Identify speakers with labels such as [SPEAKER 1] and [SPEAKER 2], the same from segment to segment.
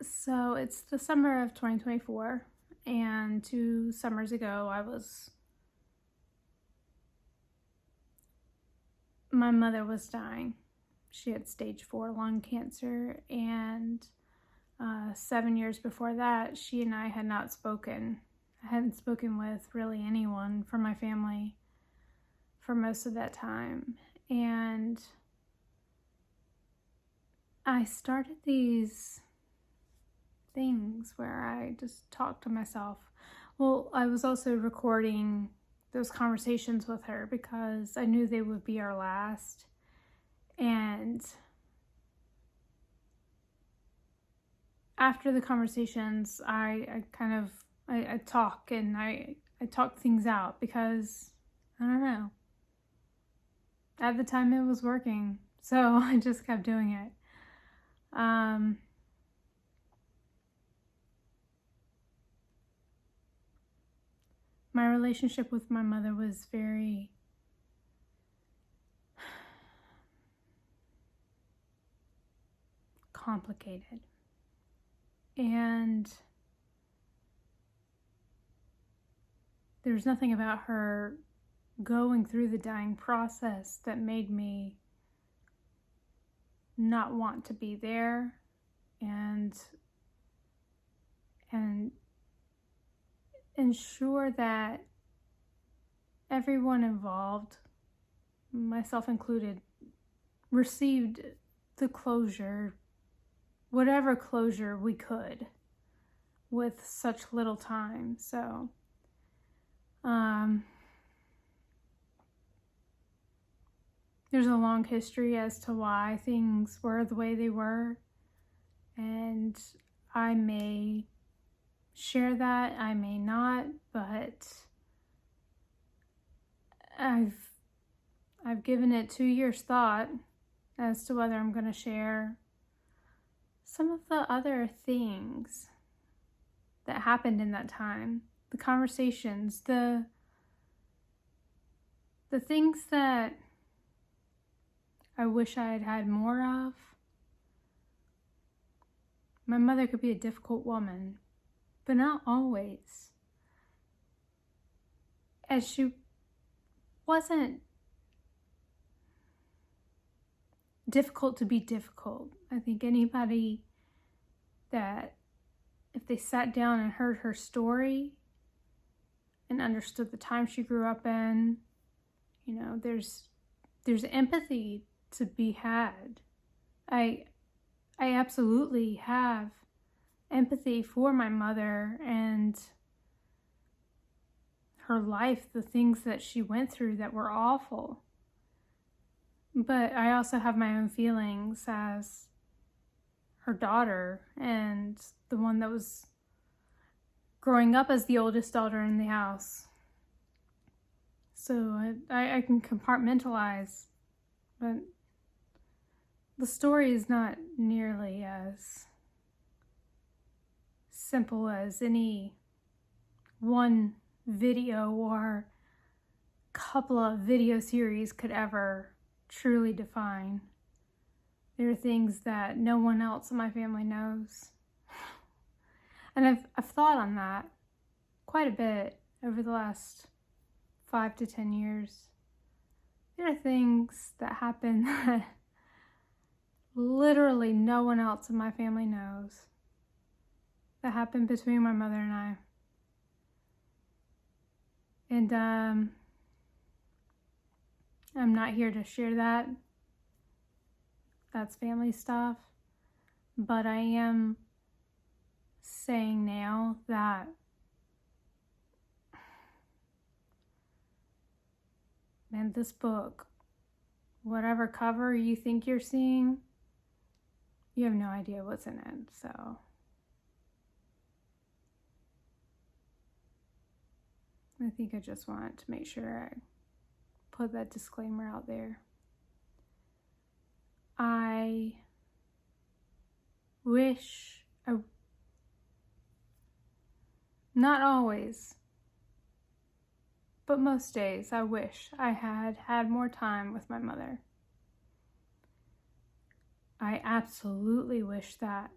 [SPEAKER 1] So it's the summer of 2024, and 2 summers ago, my mother was dying. She had stage 4 lung cancer, and 7 years before that, she and I had not spoken. I hadn't spoken with really anyone from my family for most of that time. And I started these things where I just talk to myself. Well, I was also recording those conversations with her because I knew they would be our last. And after the conversations, I talk and I talk things out because I don't know. At the time it was working, so I just kept doing it. My relationship with my mother was very complicated. And there's nothing about her going through the dying process that made me not want to be there and ensure that everyone involved, myself included, received the closure, whatever closure we could, with such little time. So there's a long history as to why things were the way they were, and I may share that, I may not, but I've given it 2 years thought as to whether I'm going to share some of the other things that happened in that time, the conversations, the things that I wish I had had more of. My mother could be a difficult woman, but not always. As she wasn't difficult to be difficult. I think anybody that, if they sat down and heard her story and understood the time she grew up in, there's empathy to be had. I absolutely have empathy for my mother and her life, the things that she went through that were awful. But I also have my own feelings as her daughter and the one that was growing up as the oldest daughter in the house. So I can compartmentalize, but the story is not nearly as simple as any one video or couple of video series could ever truly define. There are things that no one else in my family knows. And I've thought on that quite a bit over the last 5 to 10 years. There are things that happen that literally no one else in my family knows that happened between my mother and I. And I'm not here to share that. That's family stuff. But I am saying now that man, this book, whatever cover you think you're seeing, you have no idea what's in it. So I think I just wanted to make sure I put that disclaimer out there. I wish, not always, but most days, I wish I had had more time with my mother. I absolutely wish that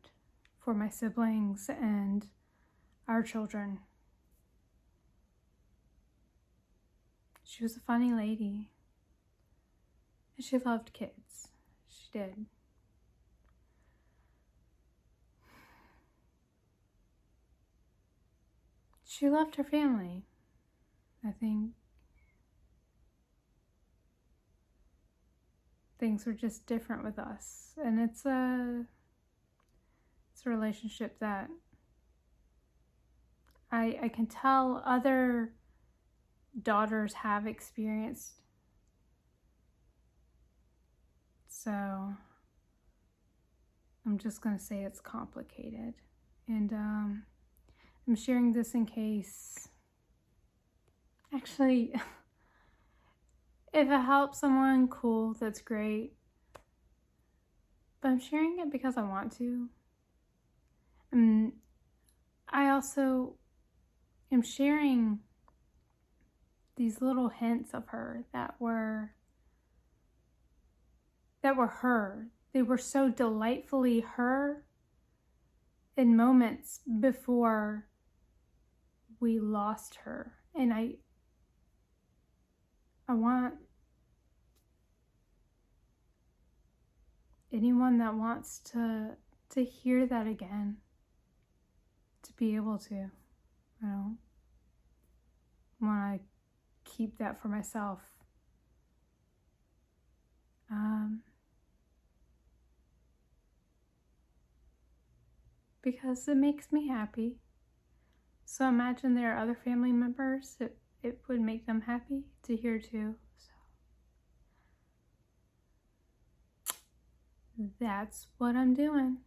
[SPEAKER 1] for my siblings and our children. She was a funny lady. And she loved kids. She did. She loved her family. I think things were just different with us. And it's a relationship that I can tell other daughters have experienced. So I'm just going to say it's complicated. And I'm sharing this in case, actually, if it helps someone, cool, that's great. But I'm sharing it because I want to. And I also am sharing these little hints of her that were her. They were so delightfully her in moments before we lost her. And I want anyone that wants to hear that again to be able to. I don't want to keep that for myself. Because it makes me happy. So imagine there are other family members that it would make them happy to hear too. So that's what I'm doing.